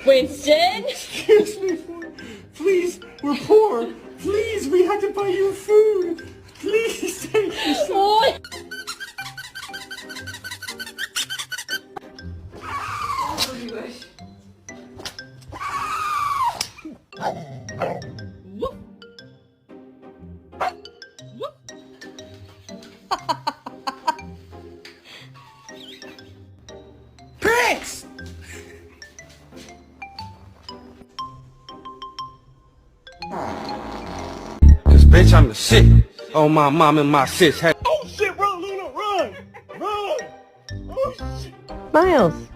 Winston? Excuse me, please, we're poor. Please, we had to buy you food. Please, thank you so Ôi. Whoop. Whoop. Pricks! Cause bitch, I'm the shit. Oh, my mom and my sis had. Oh shit, run, Luna, run! Run! Oh shit! Miles.